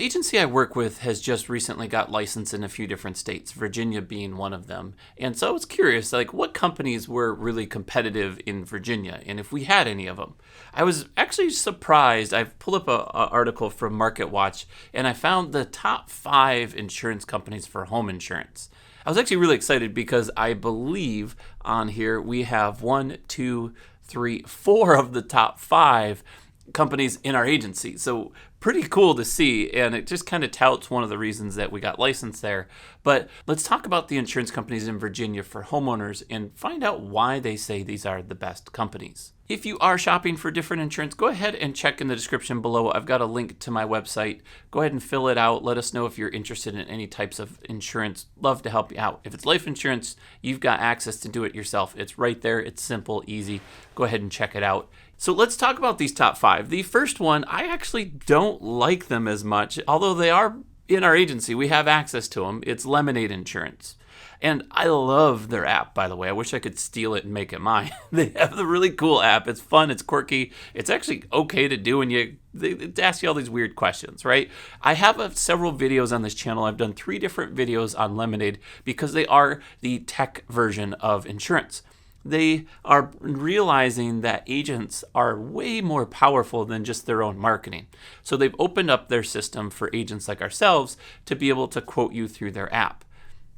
agency I work with has just recently got licensed in a few different states, Virginia being one of them. And so I was curious, like, what companies were really competitive in Virginia and if we had any of them. I was actually surprised. I've pulled up an article from MarketWatch and I found the top 5 insurance companies for home insurance. I was actually really excited because I believe on here we have 1, 2, 3, 4 of the top 5 companies in our agency. So pretty cool to see, and it just kind of touts one of the reasons that we got licensed there. But let's talk about the insurance companies in Virginia for homeowners and find out why they say these are the best companies. If you are shopping for different insurance, go ahead and check in the description below. I've got a link to my website. Go ahead and fill it out. Let us know if you're interested in any types of insurance. Love to help you out. If it's life insurance, you've got access to do it yourself. It's right there. It's simple, easy. Go ahead and check it out. So let's talk about these top 5. The first one, I actually don't like them as much, although they are in our agency. We have access to them. It's Lemonade Insurance. And I love their app, by the way. I wish I could steal it and make it mine. They have the really cool app. It's fun. It's quirky. It's actually okay to do, and they ask you all these weird questions, right? I have several videos on this channel. I've done 3 different videos on Lemonade because they are the tech version of insurance. They are realizing that agents are way more powerful than just their own marketing. So they've opened up their system for agents like ourselves to be able to quote you through their app.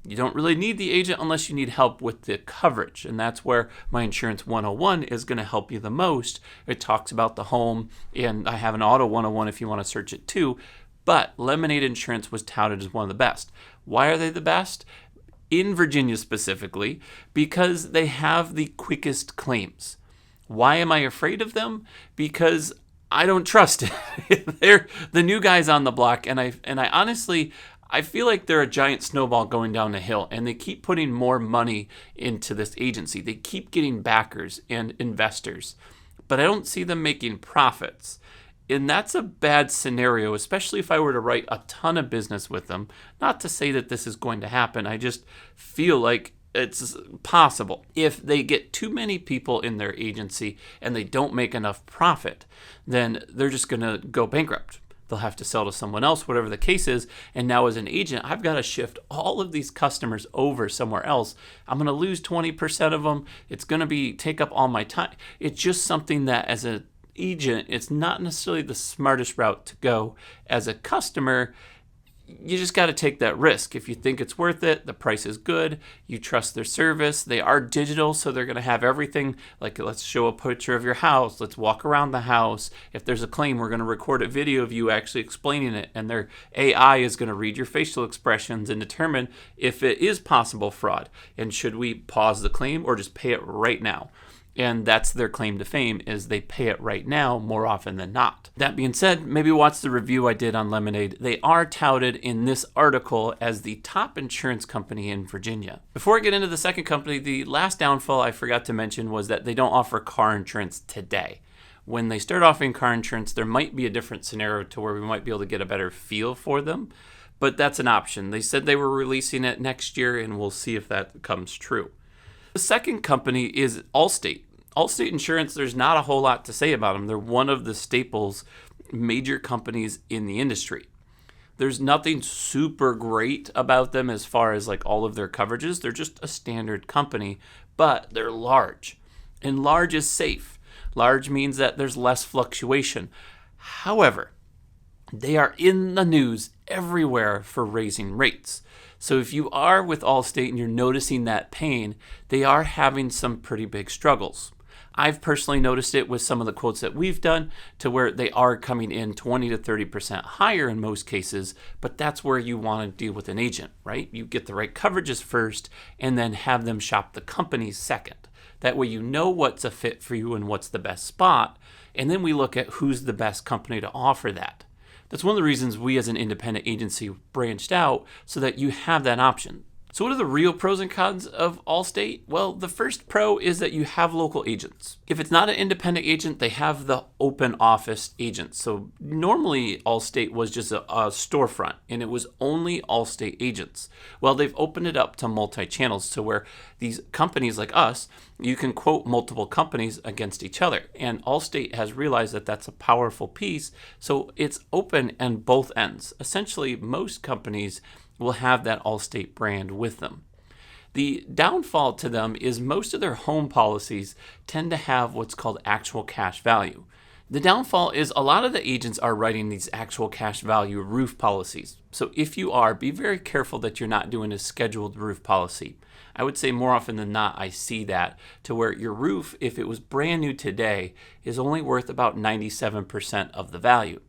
You don't really need the agent unless you need help with the coverage. And that's where my Insurance 101 is going to help you the most. It talks about the home, and I have an Auto 101 if you want to search it too. But Lemonade Insurance was touted as one of the best. Why are they the best? In Virginia specifically, because they have the quickest claims. Why am I afraid of them? Because I don't trust it. They're the new guys on the block, and I honestly, I feel like they're a giant snowball going down the hill, and they keep putting more money into this agency. They keep getting backers and investors, but I don't see them making profits. And that's a bad scenario, especially if I were to write a ton of business with them. Not to say that this is going to happen. I just feel like it's possible. If they get too many people in their agency and they don't make enough profit, then they're just going to go bankrupt. They'll have to sell to someone else, whatever the case is. And now as an agent, I've got to shift all of these customers over somewhere else. I'm going to lose 20% of them. It's going to take up all my time. It's just something that as an agent, it's not necessarily the smartest route to go. As a customer, you just got to take that risk. If you think it's worth it, the price is good, you trust their service, they are digital, so they're going to have everything. Like, let's show a picture of your house, let's walk around the house. If there's a claim, we're going to record a video of you actually explaining it, and their AI is going to read your facial expressions and determine if it is possible fraud. And should we pause the claim or just pay it right now? And that's their claim to fame, is they pay it right now more often than not. That being said, maybe watch the review I did on Lemonade. They are touted in this article as the top insurance company in Virginia. Before I get into the second company, the last downfall I forgot to mention was that they don't offer car insurance today. When they start offering car insurance, there might be a different scenario to where we might be able to get a better feel for them, but that's an option. They said they were releasing it next year, and we'll see if that comes true. The second company is Allstate. Allstate Insurance, there's not a whole lot to say about them. They're one of the staples, major companies in the industry. There's nothing super great about them as far as like all of their coverages. They're just a standard company, but they're large. And large is safe. Large means that there's less fluctuation. However, they are in the news everywhere for raising rates. So if you are with Allstate and you're noticing that pain, they are having some pretty big struggles. I've personally noticed it with some of the quotes that we've done to where they are coming in 20 to 30% higher in most cases, but that's where you want to deal with an agent, right? You get the right coverages first and then have them shop the companies second. That way you know what's a fit for you and what's the best spot, and then we look at who's the best company to offer that. That's one of the reasons we as an independent agency branched out, so that you have that option. So what are the real pros and cons of Allstate? Well, the first pro is that you have local agents. If it's not an independent agent, they have the open office agents. So normally Allstate was just a storefront and it was only Allstate agents. Well, they've opened it up to multi-channels to where These companies like us, you can quote multiple companies against each other. And Allstate has realized that that's a powerful piece. So it's open on both ends. Essentially, most companies will have that Allstate brand with them. The downfall to them is most of their home policies tend to have what's called actual cash value. The downfall is a lot of the agents are writing these actual cash value roof policies. So if you are, be very careful that you're not doing a scheduled roof policy. I would say more often than not, I see that to where your roof, if it was brand new today, is only worth about 97% of the value.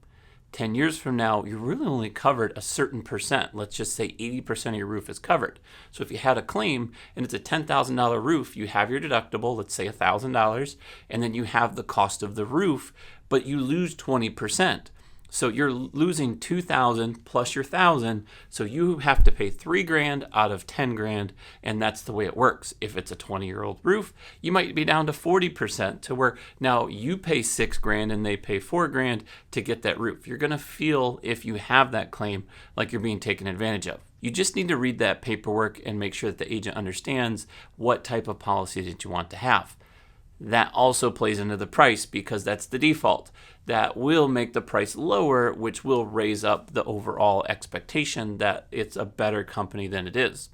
10 years from now, you're really only covered a certain percent. Let's just say 80% of your roof is covered. So if you had a claim and it's a $10,000 roof, you have your deductible, let's say $1,000, and then you have the cost of the roof, but you lose 20%. So you're losing $2,000 plus your $1,000. So you have to pay $3,000 out of $10,000, and that's the way it works. If it's a 20-year-old roof, you might be down to 40% to where now you pay $6,000 and they pay $4,000 to get that roof. You're gonna feel, if you have that claim, like you're being taken advantage of. You just need to read that paperwork and make sure that the agent understands what type of policy that you want to have. That also plays into the price because that's the default. That will make the price lower, which will raise up the overall expectation that it's a better company than it is.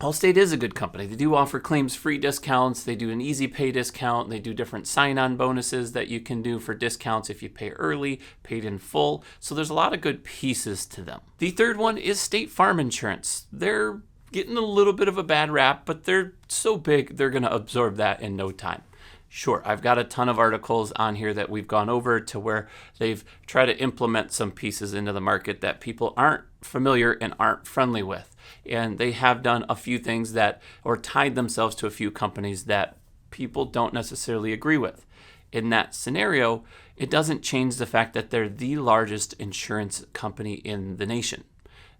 Allstate is a good company. They do offer claims-free discounts. They do an easy pay discount. They do different sign-on bonuses that you can do for discounts if you pay early, paid in full. So there's a lot of good pieces to them. The third one is State Farm Insurance. They're getting a little bit of a bad rap, but they're so big, they're going to absorb that in no time. Sure, I've got a ton of articles on here that we've gone over to where they've tried to implement some pieces into the market that people aren't familiar and aren't friendly with. And they have done a few things that, or tied themselves to a few companies that people don't necessarily agree with. In that scenario, it doesn't change the fact that they're the largest insurance company in the nation.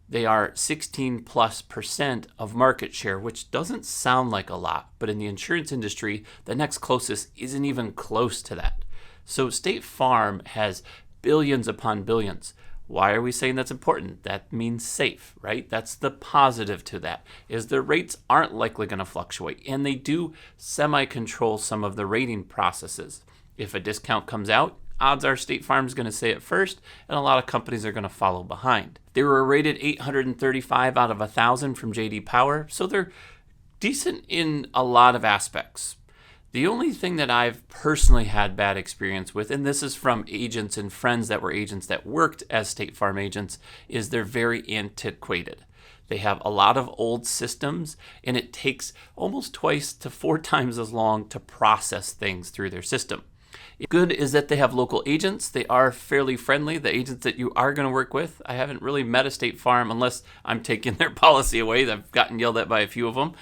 They are 16+% of market share, which doesn't sound like a lot, but in the insurance industry, the next closest isn't even close to that. So State Farm has billions upon billions. Why are we saying that's important? That means safe, right? That's the positive to that, is their rates aren't likely going to fluctuate, and they do semi-control some of the rating processes. If a discount comes out, odds are State Farm's going to say it first, and a lot of companies are going to follow behind. They were rated 835 out of 1,000 from J.D. Power, so they're decent in a lot of aspects. The only thing that I've personally had bad experience with, and this is from agents and friends that were agents that worked as State Farm agents, is they're very antiquated. They have a lot of old systems, and it takes almost twice to 4 times as long to process things through their system. Good is that they have local agents. They are fairly friendly, the agents that you are going to work with. I haven't really met a State Farm unless I'm taking their policy away. I've gotten yelled at by a few of them.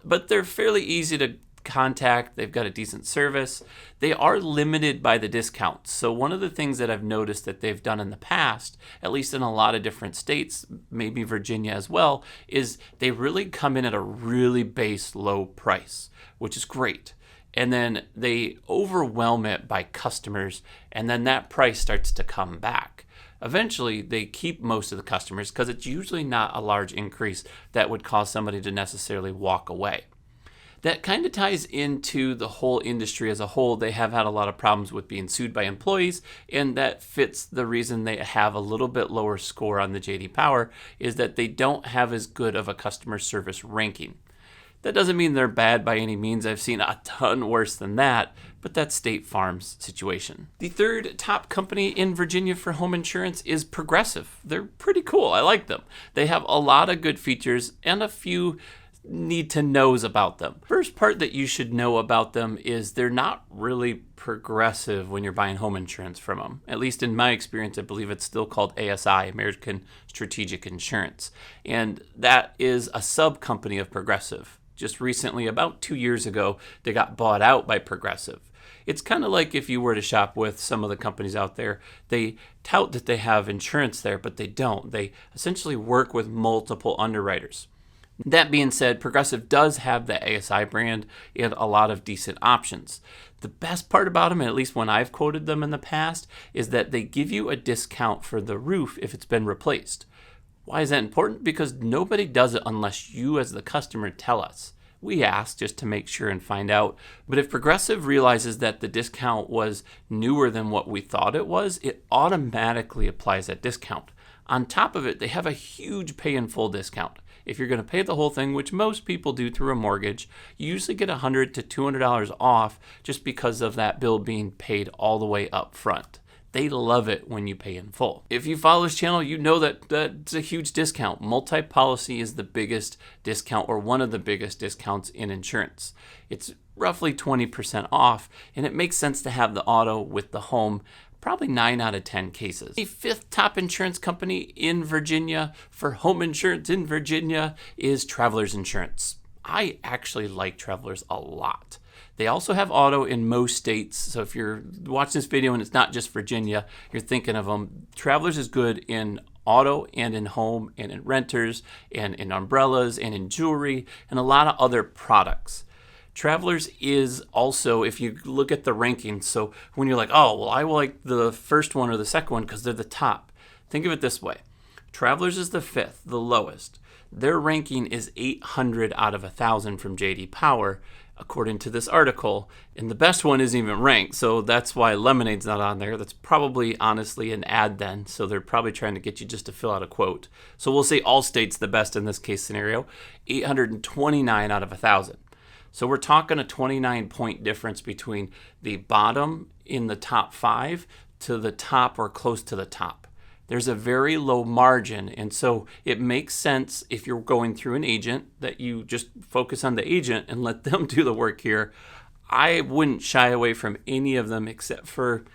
But they're fairly easy to contact. They've got a decent service. They are limited by the discounts. So one of the things that I've noticed that they've done in the past, at least in a lot of different states, maybe Virginia as well, is they really come in at a really base low price, which is great. And then they overwhelm it by customers, and then that price starts to come back. Eventually, they keep most of the customers because it's usually not a large increase that would cause somebody to necessarily walk away. That kind of ties into the whole industry as a whole. They have had a lot of problems with being sued by employees, and that fits the reason they have a little bit lower score on the J.D. Power is that they don't have as good of a customer service ranking. That doesn't mean they're bad by any means. I've seen a ton worse than that, but that's State Farm's situation. The third top company in Virginia for home insurance is Progressive. They're pretty cool. I like them. They have a lot of good features and a few need to knows about them. First part that you should know about them is they're not really progressive when you're buying home insurance from them. At least in my experience, I believe it's still called ASI, American Strategic Insurance. And that is a sub-company of Progressive. Just recently, about 2 years ago, they got bought out by Progressive. It's kind of like if you were to shop with some of the companies out there, they tout that they have insurance there, but they don't. They essentially work with multiple underwriters. That being said, Progressive does have the ASI brand and a lot of decent options. The best part about them, at least when I've quoted them in the past, is that they give you a discount for the roof if it's been replaced. Why is that important? Because nobody does it unless you as the customer tell us. We asked just to make sure and find out. But if Progressive realizes that the discount was newer than what we thought it was, it automatically applies that discount. On top of it, they have a huge pay in full discount. If you're going to pay the whole thing, which most people do through a mortgage, you usually get $100 to $200 off just because of that bill being paid all the way up front. They love it when you pay in full. If you follow this channel, you know that that's a huge discount. Multi-policy is the biggest discount, or one of the biggest discounts in insurance. It's roughly 20% off, and it makes sense to have the auto with the home, probably 9 out of 10 cases. The 5th top insurance company in Virginia for home insurance in Virginia is Travelers Insurance. I actually like Travelers a lot. They also have auto in most states, so if you're watching this video and it's not just Virginia, you're thinking of them. Travelers is good in auto and in home and in renters and in umbrellas and in jewelry and a lot of other products. Travelers is also, if you look at the rankings, so when you're like, oh, well, I like the first one or the second one because they're the top. Think of it this way. Travelers is the 5th, the lowest. Their ranking is 800 out of 1,000 from J.D. Power, according to this article, and the best one isn't even ranked, so that's why Lemonade's not on there. That's probably, honestly, an ad then, so they're probably trying to get you just to fill out a quote. So we'll say Allstate's the best in this case scenario, 829 out of 1,000. So we're talking a 29-point difference between the bottom in the top 5 to the top or close to the top. There's a very low margin, and so it makes sense if you're going through an agent that you just focus on the agent and let them do the work here. I wouldn't shy away from any of them except for,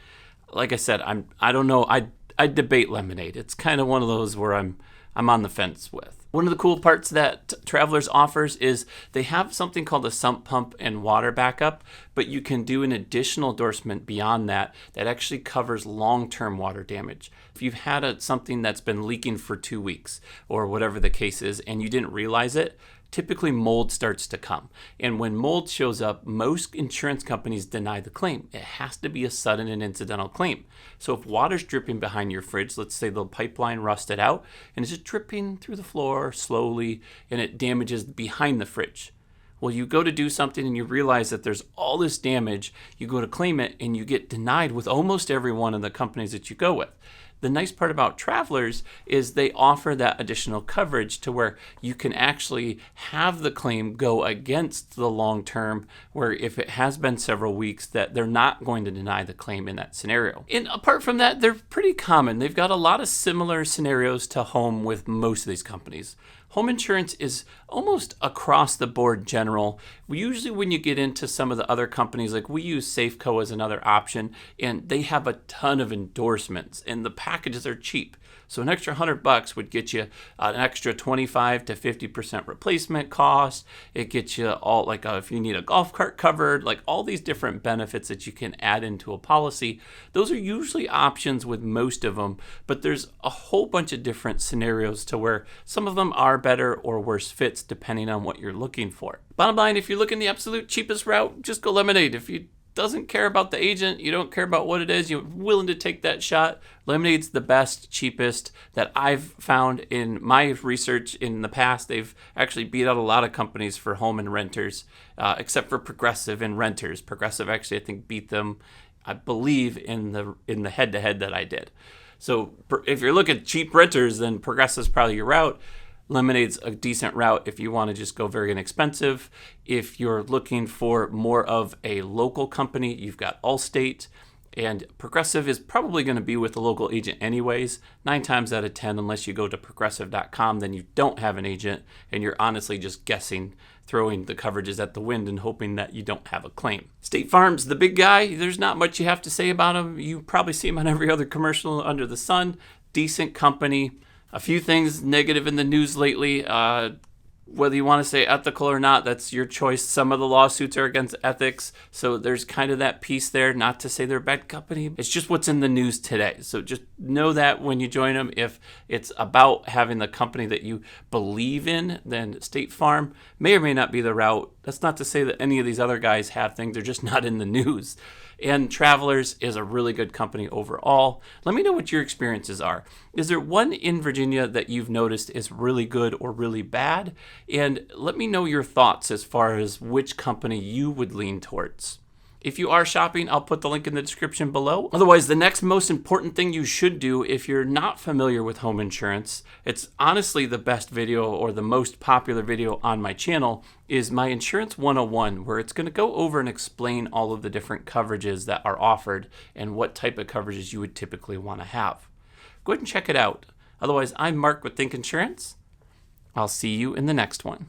like I said, I don't know. I debate Lemonade. It's kind of one of those where I'm on the fence with. One of the cool parts that Travelers offers is they have something called a sump pump and water backup, but you can do an additional endorsement beyond that that actually covers long-term water damage. If you've had something that's been leaking for 2 weeks or whatever the case is and you didn't realize it, typically mold starts to come. And when mold shows up, most insurance companies deny the claim. It has to be a sudden and incidental claim. So if water's dripping behind your fridge, let's say the pipeline rusted out and it's just dripping through the floor slowly and it damages behind the fridge. Well, you go to do something and you realize that there's all this damage, you go to claim it and you get denied with almost every one of the companies that you go with. The nice part about Travelers is they offer that additional coverage to where you can actually have the claim go against the long term, where if it has been several weeks that they're not going to deny the claim in that scenario. And apart from that, they're pretty common. They've got a lot of similar scenarios to home with most of these companies. Home insurance is almost across the board general. Usually when you get into some of the other companies, like we use Safeco as another option, and they have a ton of endorsements and the packages are cheap. So an extra $100 would get you an extra 25 to 50% replacement cost. It gets you all, like if you need a golf cart covered, like all these different benefits that you can add into a policy. Those are usually options with most of them, but there's a whole bunch of different scenarios to where some of them are better or worse fits depending on what you're looking for. Bottom line, if you're looking the absolute cheapest route, just go Lemonade. If you doesn't care about the agent, you don't care about what it is, you're willing to take that shot, Lemonade's the best, cheapest that I've found in my research in the past. They've actually beat out a lot of companies for home and renters, except for Progressive and renters. Progressive actually, I think, beat them, I believe, in the head-to-head that I did. So if you're looking at cheap renters, then Progressive's probably your route. Lemonade's a decent route if you want to just go very inexpensive. If you're looking for more of a local company, you've got Allstate, and Progressive is probably going to be with a local agent anyways. 9 times out of 10, unless you go to progressive.com, then you don't have an agent and you're honestly just guessing, throwing the coverages at the wind and hoping that you don't have a claim. State Farm's the big guy. There's not much you have to say about him. You probably see him on every other commercial under the sun. Decent company. A few things negative in the news lately. Whether you want to say ethical or not, that's your choice. Some of the lawsuits are against ethics, so there's kind of that piece there. Not to say they're a bad company. It's just what's in the news today. So just know that when you join them, if it's about having the company that you believe in, then State Farm may or may not be the route. That's not to say that any of these other guys have things. They're just not in the news. And Travelers is a really good company overall. Let me know what your experiences are. Is there one in Virginia that you've noticed is really good or really bad? And let me know your thoughts as far as which company you would lean towards. If you are shopping, I'll put the link in the description below. Otherwise, the next most important thing you should do if you're not familiar with home insurance, it's honestly the best video or the most popular video on my channel, is my Insurance 101, where it's going to go over and explain all of the different coverages that are offered and what type of coverages you would typically want to have. Go ahead and check it out. Otherwise, I'm Mark with Think Insurance. I'll see you in the next one.